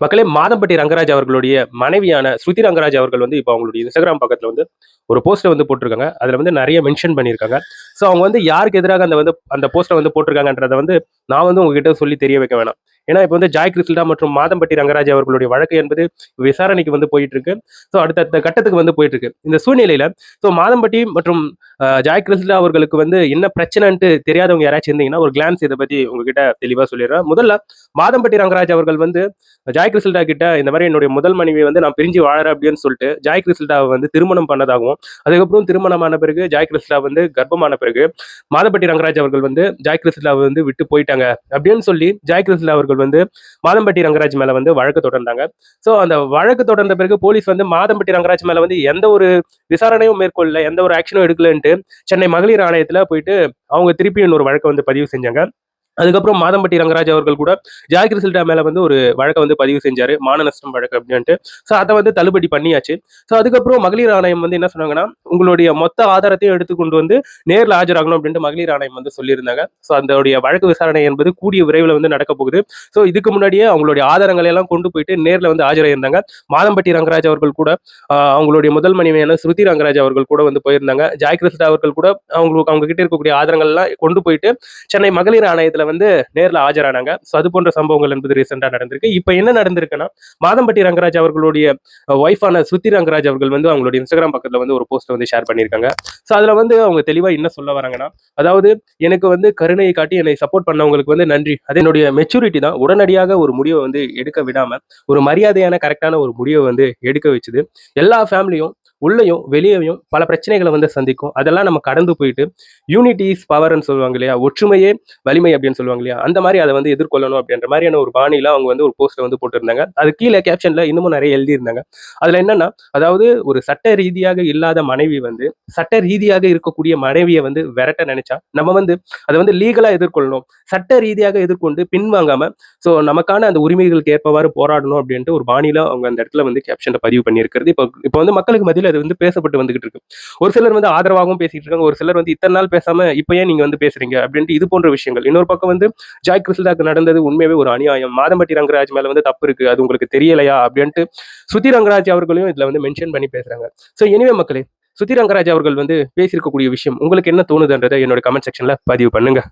மக்களே மாதம்பட்டி ரங்கராஜ் அவர்களுடைய மனைவியான ஸ்ருதி ரங்கராஜ் அவர்கள் வந்து இப்போ அவங்களுடைய இன்ஸ்டாகிராம் பக்கத்துல வந்து ஒரு போஸ்ட்டை வந்து போட்டிருக்காங்க. அதுல வந்து நிறைய மென்ஷன் பண்ணியிருக்காங்க. ஸோ அவங்க வந்து யாருக்கு எதிராக அந்த போஸ்ட்டை வந்து போட்டிருக்காங்கன்றத வந்து நான் வந்து உங்ககிட்ட சொல்லி தெரிய வைக்க வேணாம். ஏன்னா இப்போ வந்து ஜாய் கிறிஸ்டா மற்றும் மாதம்பட்டி ரங்கராஜ் அவர்களுடைய வழக்கு என்பது விசாரணைக்கு வந்து போயிட்டு இருக்கு. ஸோ அடுத்த கட்டத்துக்கு வந்து போயிட்டு இருக்கு. இந்த சூழ்நிலையில ஸோ மாதம்பட்டி மற்றும் ஜாய் கிறிஸ்டா அவர்களுக்கு வந்து என்ன பிரச்சனைன்ட்டு தெரியாதவங்க யாராச்சும் இருந்தீங்கன்னா ஒரு கிளான்ஸ் இதை பத்தி உங்ககிட்ட தெளிவா சொல்லிடுறேன். முதல்ல மாதம்பட்டி ரங்கராஜ் அவர்கள் வந்து ஜாய் கிறிஸ்டா கிட்ட இந்த மாதிரி என்னுடைய முதல் மனைவி வந்து நான் பிரிஞ்சு வாழறேன் அப்படின்னு சொல்லிட்டு ஜாய் கிறிஸ்டாவை வந்து திருமணம் பண்ணதாகவும், அதுக்கப்புறம் திருமணமான பிறகு ஜாய் கிறிஸ்டா வந்து கர்ப்பமான பிறகு மாதம்பட்டி ரங்கராஜ் அவர்கள் வந்து ஜாய் கிறிஸ்டாவை வந்து விட்டு போயிட்டாங்க அப்படின்னு சொல்லி ஜாய் கிறிஸ்டா அவர்கள் வந்து மாதம்பட்டி ரங்கராஜ் மேல வந்து வழக்கு தொடர்ந்தாங்க. ஸோ அந்த வழக்கு தொடர்ந்த பிறகு போலீஸ் வந்து மாதம்பட்டி ரங்கராஜ் மேல வந்து எந்த ஒரு விசாரணையும் மேற்கொள்ளல, எந்த ஒரு ஆக்ஷனும் எடுக்கலன்ட்டு சென்னை மகளிர் ஆணையத்துல போயிட்டு அவங்க திருப்பி இன்னொரு வழக்கை வந்து பதிவு செஞ்சாங்க. அதுக்கப்புறம் மாதம்பட்டி ரங்கராஜ் அவர்கள் கூட ஜாய் கிறிஸ்டா மேல வந்து ஒரு வழக்கை வந்து பதிவு செஞ்சாரு, மான நஷ்டம் வழக்கு அப்படின்ட்டு. ஸோ அதை வந்து தள்ளுபடி பண்ணியாச்சு. ஸோ அதுக்கப்புறம் மகளிர் ஆணையம் வந்து என்ன சொன்னாங்கன்னா, உங்களுடைய மொத்த ஆதாரத்தையும் எடுத்துக்கொண்டு வந்து நேரில் ஆஜராகணும் அப்படின்ட்டு மகளிர் ஆணையம் வந்து சொல்லியிருந்தாங்க. ஸோ அதோடைய வழக்கு விசாரணை என்பது கூடிய விரைவில் வந்து நடக்க போகுது. ஸோ இதுக்கு முன்னாடியே அவங்களுடைய ஆதாரங்களை எல்லாம் கொண்டு போயிட்டு நேரில் வந்து ஆஜராயிருந்தாங்க. மாதம்பட்டி ரங்கராஜ் அவர்கள் கூட அவங்களுடைய முதல் மனைவியான ஸ்ருதி ரங்கராஜ் அவர்கள் கூட வந்து போயிருந்தாங்க. ஜாய் கிறிஸ்டா அவர்கள் கூட அவங்க கிட்ட இருக்கக்கூடிய ஆதாரங்கள் எல்லாம் கொண்டு போயிட்டு சென்னை மகளிர் ஆணையத்துல வந்து நேர்ல ஆஜரானாங்க. ஸோ அது போன்ற சம்பவங்கள் என்பது ரீசெண்டா நடந்திருக்கு. இப்போ என்ன நடந்திருக்குன்னா, மாதம்பட்டி ரங்கராஜ் அவர்களுடைய ஒய்ஃபான ஸ்ருதி ரங்கராஜ் அவர்கள் வந்து அவங்களுடைய இன்ஸ்டாகிராம் பக்கத்துல வந்து ஒரு போஸ்ட் வந்து ஷேர் பண்ணியிருக்காங்க. ஸோ அதுல வந்து அவங்க தெளிவா என்ன சொல்ல வராங்கன்னா, அதாவது எனக்கு வந்து கருணையை காட்டி என்னை சப்போர்ட் பண்ணவங்களுக்கு வந்து நன்றி. அது என்னுடைய மெச்சூரிட்டி தான் உடனடியாக ஒரு முடிவை வந்து எடுக்க விடாம ஒரு மரியாதையான கரெக்டான ஒரு முடிவை வந்து எடுக்க வச்சுது. எல்லா ஃபேமிலியும் உள்ளேயும் வெளியேயும் பல பிரச்சனைகளை வந்து சந்திக்கும். அதெல்லாம் நம்ம கடந்து போயிட்டு யூனிட்டி இஸ் பவர்ன்னு சொல்லுவாங்க இல்லையா, ஒற்றுமையே வலிமை அப்படின்னு சொல்லுவாங்க இல்லையா, அந்த மாதிரி அதை வந்து எதிர்கொள்ளணும் அப்படின்ற மாதிரியான ஒரு பாணியில அவங்க வந்து ஒரு போஸ்ட்ல வந்து போட்டிருந்தாங்க. அது கீழே கேப்ஷன்ல இன்னமும் நிறைய எழுதியிருந்தாங்க. அதுல என்னன்னா, அதாவது ஒரு சட்ட ரீதியாக இல்லாத மனைவி வந்து சட்ட ரீதியாக இருக்கக்கூடிய மனைவியை வந்து விரட்ட நினைச்சா நம்ம வந்து அதை வந்து லீகலா எதிர்கொள்ளணும், சட்ட ரீதியாக எதிர்கொண்டு பின்வாங்காம ஸோ நமக்கான அந்த உரிமைகளுக்கு ஏற்பவாறு போராடணும் அப்படின்ட்டு ஒரு பாணியில அவங்க அந்த இடத்துல வந்து கேப்ஷன்ல பதிவு பண்ணியிருக்கிறது இப்போ இப்போ வந்து மக்களுக்கு மத்தியில் அது வந்து பேசப்பட்டு வந்துகிட்டு இருக்கு. ஒரு சிலர் வந்து ஆதரவாகவும் பேசிட்டு இருக்காங்க, ஒரு சிலர் வந்து இத்தனை நாள் பேசாம இப்ப ஏன் நீங்க வந்து பேசுறீங்க அப்படின்ட்டு இது போன்ற விஷயங்கள். இன்னொரு பக்கம் வந்து ஜாய் கிறிஸ்டாக்கு நடந்தது உண்மையாவே ஒரு அநியாயம், மாதம்பட்டி ரங்கராஜ் மேல வந்து தப்பு இருக்கு, அது உங்களுக்கு தெரியலையா அப்படின்ட்டு ஸ்ருதி ரங்கராஜ் அவர்களையும் இதுல வந்து மென்ஷன் பண்ணி பேசுறாங்க. ஸோ எனிவே மக்களே, ஸ்ருதி ரங்கராஜ் அவர்கள் வந்து பேசியிருக்கக்கூடிய விஷயம் உங்களுக்கு என்ன தோணுதுன்றதை என்னோட கமெண்ட் செக்ஷன்ல பதிவு பண்ணுங்க.